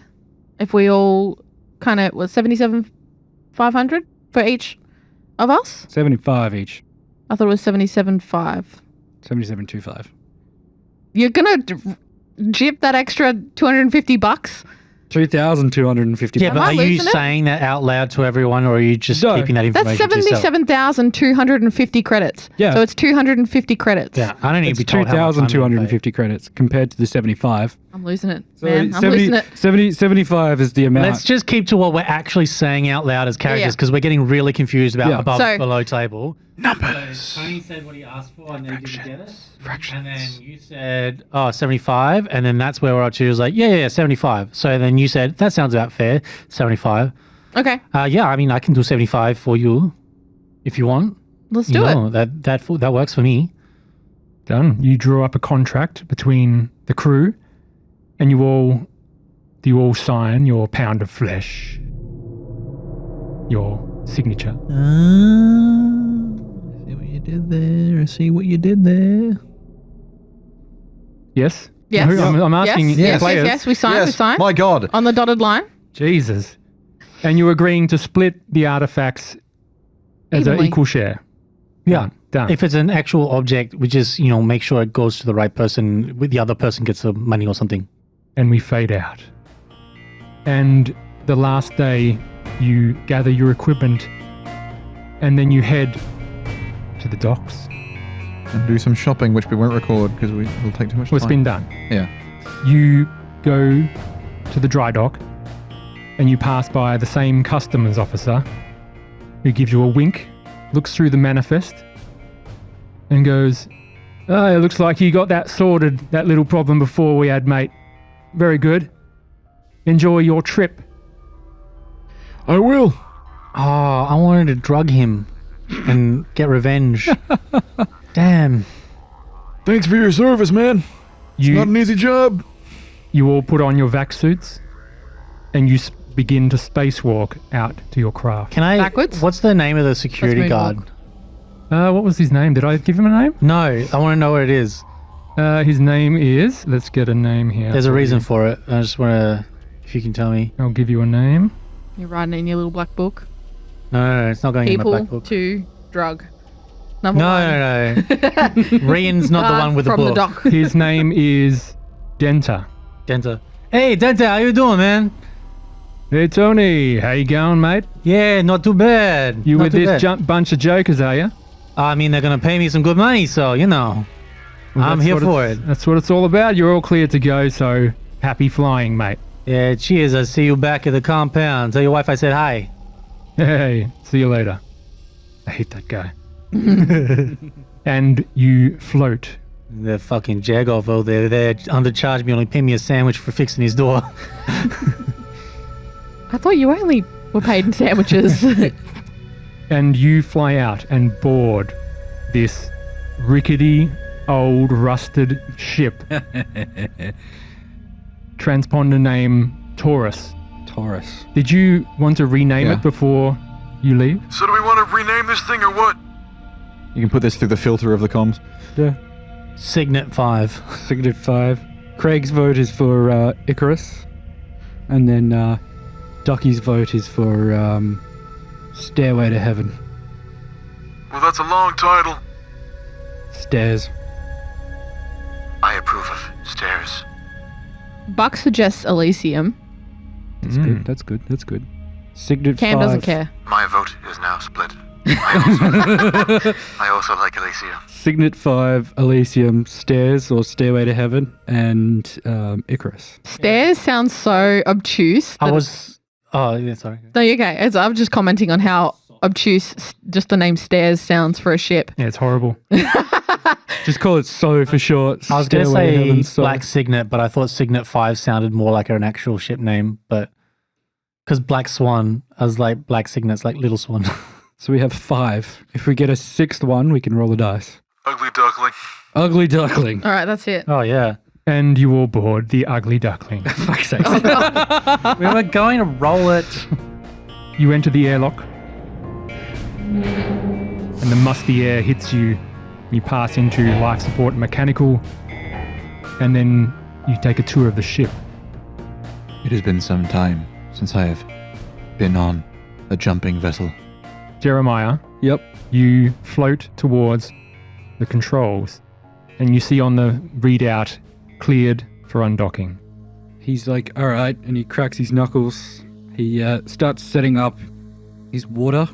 If we all kind of was 77,500 for each of us. 75 each. I thought it was 77,500. 77.25. You're gonna jip that extra $250? 3,250. Yeah, Am but I are you losing it? saying that out loud to everyone, or are you just No. keeping that That's information to yourself? 77,250 credits. Yeah. So it's 250 credits. Yeah, I don't need to It's be told how much I'm gonna 2,250 credits compared to the 75. I'm losing it, So man. I'm losing it. 75 is the pay. amount. Let's just keep to what we're actually saying out loud as characters, Yeah. because we're getting really confused about Yeah. above, So- below table. Numbers. So Tony said what he asked for, and then he didn't get it. And then you said, 75, and then that's where we're up to. It was like, yeah, 75. So then you said, that sounds about fair, 75. Okay, Yeah, I mean, I can do 75 for you if you want. let's do it. That works for me. Done. You drew up a contract between the crew, and you all sign your pound of flesh, your signature. See what you did there. Yes. Yes. No, I'm asking yes, players. yes. We sign. We sign My God. on the dotted line. Jesus. And you're agreeing to split the artifacts as an Evenly. equal share. Yeah. Done. If it's an actual object, we just, make sure it goes to the right person, with the other person gets the money or something. And we fade out. And the last day, you gather your equipment, and then you head to the docks. And do some shopping, which we won't record because it'll take too much Well, it's been time. done. Yeah. You go to the dry dock, and you pass by the same customs officer, who gives you a wink, looks through the manifest, and goes, "Oh, it looks like you got that sorted, that little problem before we had, mate. Very good. Enjoy your trip." I will. Oh, I wanted to drug him and get revenge. Damn. Thanks for your service, man. Not an easy job. You all put on your vac suits, and you begin to spacewalk out to your craft. Can I... Backwards? What's the name of the security Let's guard? moonwalk. What was his name? Did I give him a name? No, I want to know what it is. His name is... Let's get a name here. There's a reason for it. I just want to... If you can tell me. I'll give you a name. You're writing it in your little black book. No, it's not going in my People black book. to drug. Number No, one. no. Rian's not the Guard one with the from book. the dock. His name is Denta. Denta. Hey, Denta, how you doing, man? Hey, Tony. How you going, mate? Yeah, not too bad. You Not with too this bad. bunch of jokers, are you? I mean, they're going to pay me some good money, so, I'm that's here what for it's- it. That's what it's all about. You're all clear to go, so happy flying, mate. Yeah, cheers. I'll see you back at the compound. Tell your wife I said hi. Hey, see you later. I hate that guy. And you float. The fucking Jagoff over there, they undercharged me, only paid me a sandwich for fixing his door. I thought you only were paid in sandwiches. And you fly out and board this rickety, old, rusted ship. Transponder name Taurus. Taurus. Did you want to rename Yeah. it before you leave? So do we want to rename this thing or what? You can put this through the filter of the comms. Yeah. Signet 5. Signet 5. Craig's vote is for Icarus. And then Ducky's vote is for Stairway to Heaven. Well, that's a long title. Stairs. I approve of stairs. Buck suggests Elysium. That's good. That's good. That's good. Signet Cam 5. doesn't care. My vote is now split. I also like Elysium. Signet 5, Elysium, Stairs or Stairway to Heaven, and Icarus. Stairs sounds so obtuse. I that- was. Oh, yeah, sorry. No, you're okay. I'm just commenting on how obtuse just the name Stairs sounds for a ship. Yeah, it's horrible. Just call it So for short. I was going to Stairway to say Heaven, So. Black Signet, but I thought Signet 5 sounded more like an actual ship name, but because Black Swan, I was like, Black Signet's like Little Swan. So we have 5. If we get a 6th one, we can roll the dice. Ugly duckling. Ugly Duckling. All right, that's it. Oh, yeah. And you all board the ugly duckling. Fuck's sake. We were going to roll it. You enter the airlock, and the musty air hits you. You pass into life support and mechanical, and then you take a tour of the ship. It has been some time since I have been on a jumping vessel. Jeremiah, Yep. you float towards the controls, and you see on the readout, cleared for undocking. He's like, all right, and he cracks his knuckles. He starts setting up his water.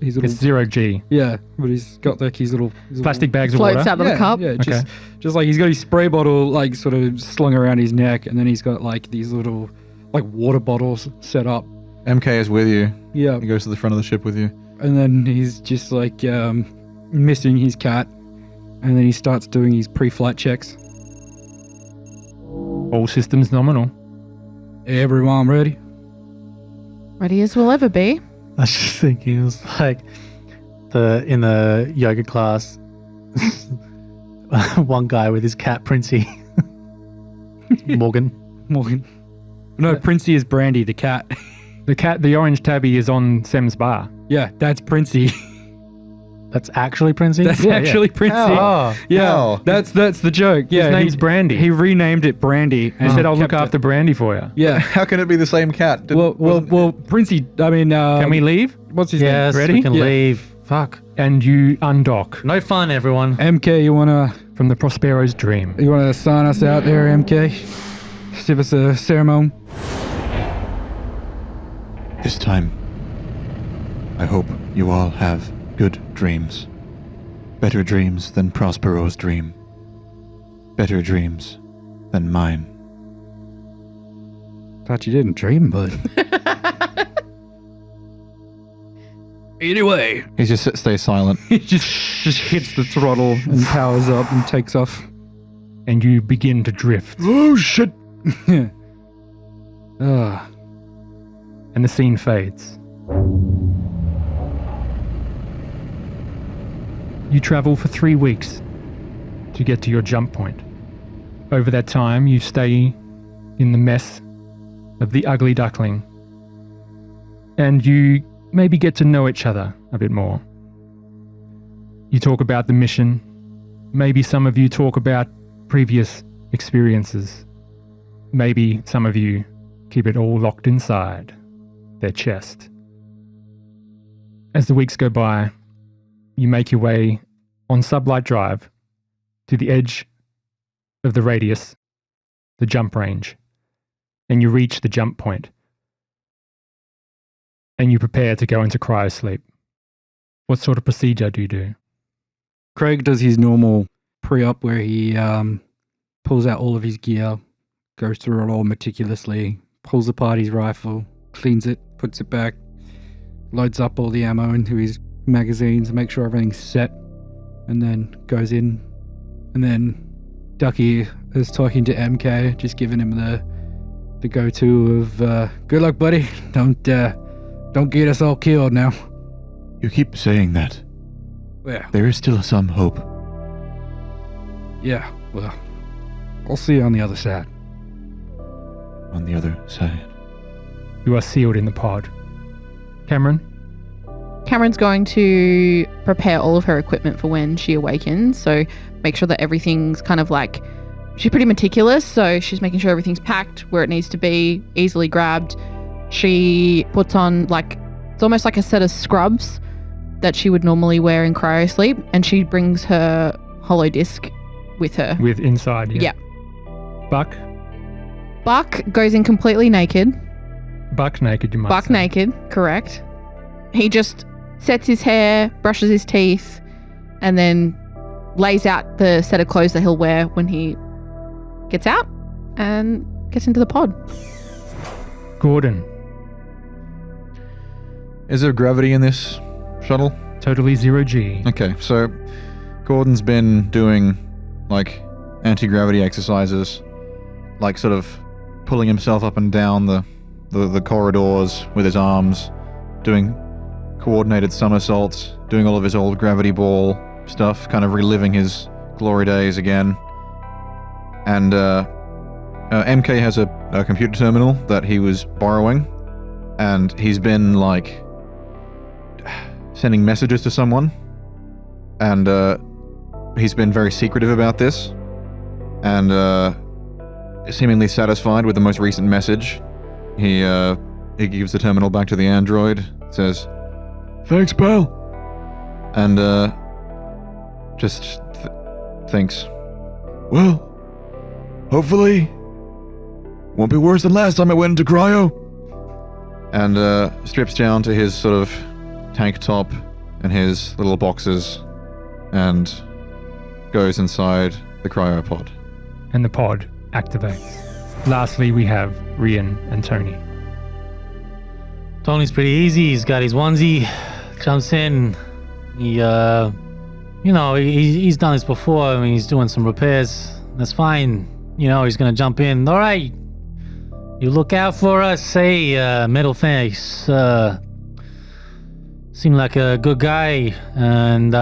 His little, It's 0G. yeah, but he's got like his little Plastic bags of Floats water. out of the cup. Yeah, Okay. just like he's got his spray bottle like sort of slung around his neck, and then he's got like these little like water bottles set up. MK is with you. Yeah, He goes to the front of the ship with you. and then he's just like missing his cat, and then he starts doing his pre-flight checks. All systems nominal. Everyone ready? Ready as we'll ever be. I was just thinking, it was like in the yoga class, one guy with his cat, Princey. Morgan. No, Princey is Brandy, the cat. The cat, the orange tabby is on Sem's bar. Yeah, that's Princey. That's actually Princey? That's Yeah, actually Princey. Oh. Yeah, How? that's the joke. Yeah, His name's Brandy. He renamed it Brandy. He said, I'll look kept it. after Brandy for you. Yeah. How can it be the same cat? Well, Princey. I mean, Can we leave? what's his Yes, Ready? we can Yeah. leave. Fuck. And you undock No fun, everyone. name? MK, you wanna from the Prospero's dream. sign us out there, MK? Give us a ceremony. This time, I hope you all have good dreams. Better dreams than Prospero's dream. Better dreams than mine. Thought you didn't dream, bud. Anyway, He just stays silent. he just hits the throttle and powers up and takes off. And you begin to drift. Oh shit! Ah, And the scene fades. You travel for 3 weeks to get to your jump point. Over that time, you stay in the mess of the ugly duckling. And you maybe get to know each other a bit more. You talk about the mission. Maybe some of you talk about previous experiences. Maybe some of you keep it all locked inside their chest. As the weeks go by, you make your way on Sublight Drive to the edge of the radius, the jump range, and you reach the jump point. And you prepare to go into cryosleep. What sort of procedure do you do? Craig does his normal pre-op where he pulls out all of his gear, goes through it all meticulously, pulls apart his rifle, cleans it, puts it back, loads up all the ammo into his magazines, make sure everything's set, and then goes in. And then Ducky is talking to MK, just giving him the go-to of good luck, buddy. Don't get us all killed now. You keep saying that. Yeah. There is still some hope. Yeah, well, I'll see you on the other side. On the other side. You are sealed in the pod. Cameron? Cameron's going to prepare all of her equipment for when she awakens. So make sure that everything's kind of like, she's pretty meticulous. So she's making sure everything's packed where it needs to be, easily grabbed. She puts on like, it's almost like a set of scrubs that she would normally wear in cryosleep. And she brings her hollow disc with her. With inside, yeah. Yeah. Buck? Buck goes in completely naked. Buck naked, you might Buck say. naked, correct. He just sets his hair, brushes his teeth, and then lays out the set of clothes that he'll wear when he gets out and gets into the pod. Gordon? Is there gravity in this shuttle? Totally 0G. Okay, so Gordon's been doing like anti-gravity exercises, like sort of pulling himself up and down the corridors with his arms, doing coordinated somersaults, doing all of his old gravity ball stuff, kind of reliving his glory days again. And MK has a computer terminal that he was borrowing, and he's been like sending messages to someone, and he's been very secretive about this, and seemingly satisfied with the most recent message. He gives the terminal back to the android, says, "Thanks, pal," and just thinks, "Well, hopefully won't be worse than last time I went into cryo," and strips down to his sort of tank top and his little boxes and goes inside the cryopod. And the pod activates. Lastly, we have Rian and Tony. Tony's pretty easy. He's got his onesie, jumps in. He, he's done this before. I mean, he's doing some repairs. That's fine. He's gonna jump in. All right, you look out for us. Hey, Metal Face. Seemed like a good guy, and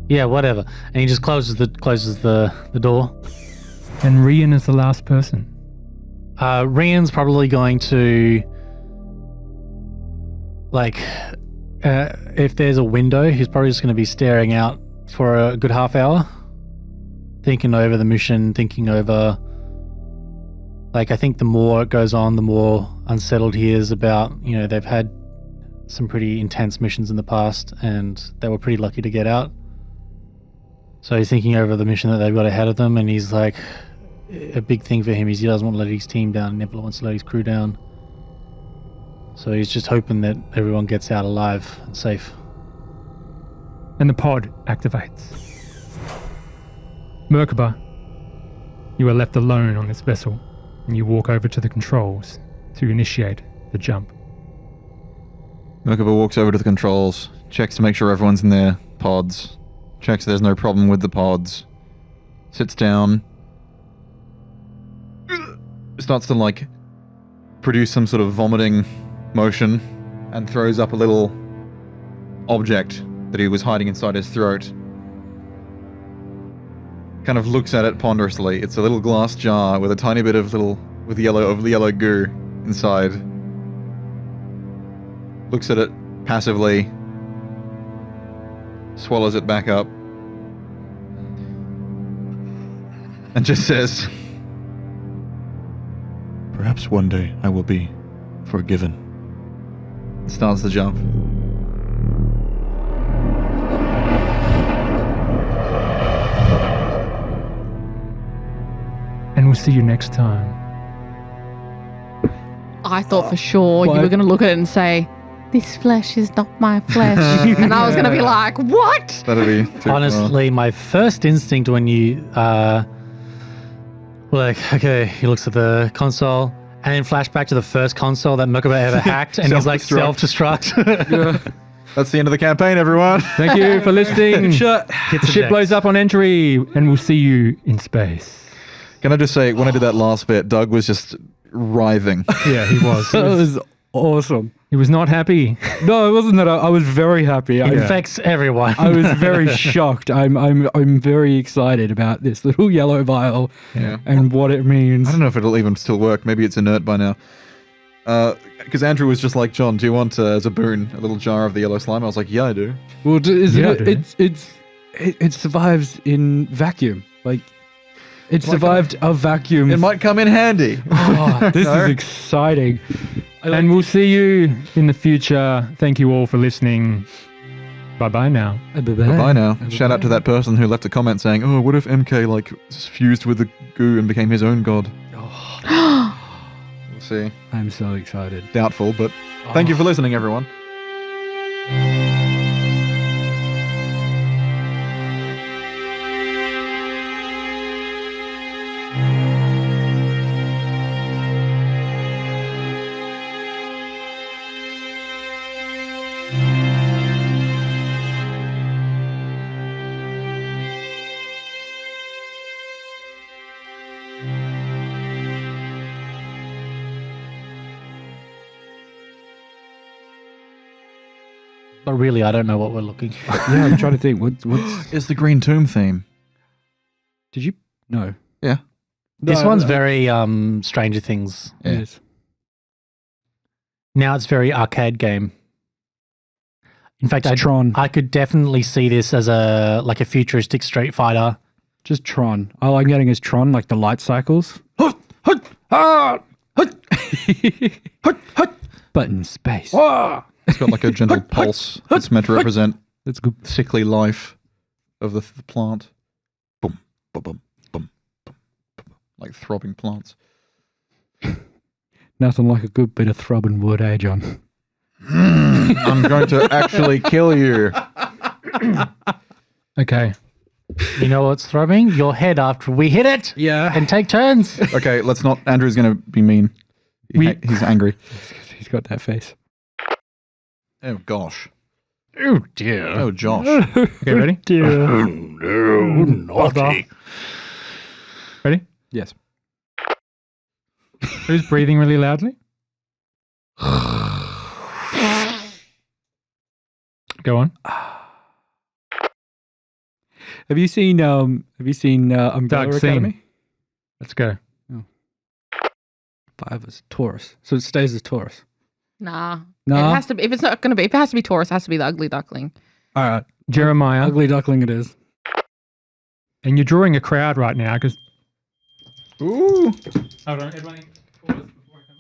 yeah, whatever. And he just closes the door. And Rian is the last person. Rian's probably going to, if there's a window, he's probably just going to be staring out for a good half hour, thinking over the mission, thinking over, I think the more it goes on, the more unsettled he is about, they've had some pretty intense missions in the past, and they were pretty lucky to get out. So he's thinking over the mission that they've got ahead of them, and he's like, a big thing for him is he doesn't want to let his team down, never wants to let his crew down. So he's just hoping that everyone gets out alive and safe. And the pod activates. Merkaba, you are left alone on this vessel, and you walk over to the controls to initiate the jump. Merkaba walks over to the controls, checks to make sure everyone's in their pods, checks there's no problem with the pods, sits down, starts to produce some sort of vomiting motion, and throws up a little object that he was hiding inside his throat. Kind of looks at it ponderously. It's a little glass jar with a tiny bit of yellow goo inside. Looks at it passively, swallows it back up, and just says, "Perhaps one day I will be forgiven." And starts the jump. And we'll see you next time. I thought for sure you What? were going to look at it and say, this flesh is not my flesh. And I was going to be like, what? That'd be too far. Honestly, my first instinct when you okay, he looks at the console and then flashback to the first console that Merkaba ever hacked, and he's like self-destruct. That's the end of the campaign, everyone. Thank you for listening. Shut. The ship blows up on entry, and we'll see you in space. Can I just say, when I did that last bit, Doug was just writhing. Yeah, he was. That was awesome. He was not happy. No, it wasn't that. I was very happy. It infects everyone. I was very shocked. I'm very excited about this little yellow vial and what it means. I don't know if it'll even still work. Maybe it's inert by now. Because Andrew was just like, John, do you want as a boon a little jar of the yellow slime? I was like, yeah, I do. Well, Yeah, dude. it survives in vacuum. Like it survived a vacuum. It might come in handy. Oh, this No. is exciting. And we'll see you in the future. Thank you all for listening. Bye-bye now. Bye now. Shout out to that person who left a comment saying, oh, what if MK like fused with the goo and became his own god? We'll see. I'm so excited. Doubtful, but thank you for listening, everyone. But really, I don't know what we're looking for. Yeah, I'm trying to think. What's It's the Green Tomb theme. did you? No. Yeah. This No, one's no. very Stranger Things. Yeah. Yes. Now it's very arcade game. In fact, It's Tron. I could definitely see this as a futuristic Street Fighter. Just Tron. All I'm getting is Tron, like the light cycles. But in space. It's got like a gentle pulse. It's meant to represent That's good. sickly life of the plant. Boom, boom, boom, boom, boom, boom, like throbbing plants. Nothing like a good bit of throbbing wood, eh, John? I'm going to actually kill you. Okay. You know what's throbbing? Your head after we hit it. Yeah. And take turns. Okay, let's not. Andrew's going to be mean. He's angry. He's got that face. Oh, gosh. Oh dear. Oh, Josh. Okay, ready? No, naughty. Ready? Yes. Who's breathing really loudly? Go on. Have you seen Umbrella Doug, Academy? scene. Let's go. 5 is Taurus. So it stays as Taurus. Nah. Nah? It has to be, if it's not going to be, if it has to be Taurus, it has to be the ugly duckling. All right. Jeremiah. Ugly duckling it is. And you're drawing a crowd right now because. Ooh. Hold on, everyone. Pause before I come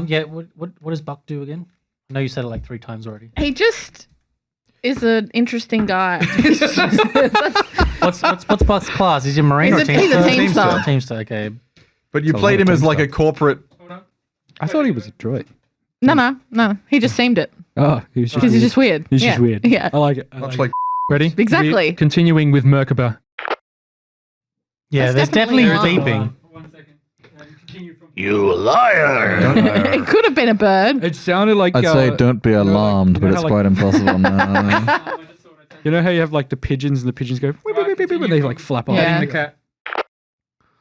back. Yeah. What does Buck do again? I know you said it like 3 times already. He just is an interesting guy. What's Buck's class? Is he a Marine He's or a Teamster. Teamster. Okay. But you a played lot him of as like a corporate. I thought he was a droid. No. He just seemed it. Oh, he was just Because he's just weird. He's yeah. just weird. Yeah. I like it. Much like Ready? Exactly. We're continuing with Merkaba. Yeah, That's there's definitely definitely beeping. 1 second. Continue from. You liar! It could have been a bird. It sounded like I'd say don't be alarmed, you know but how, it's like- quite impossible now. You know how you have like the pigeons and the pigeons go beep, beep, beep, beep, and they like flap off. Yeah. The cat.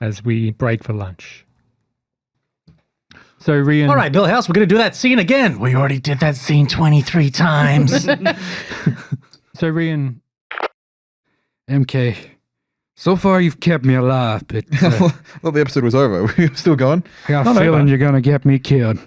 As we break for lunch. So Rian. All right, Bill House, we're going to do that scene again. We already did that scene 23 times. So Rian. MK, so far you've kept me alive, but Well, the episode was over. We're still going. I got a feeling you're gonna get me killed.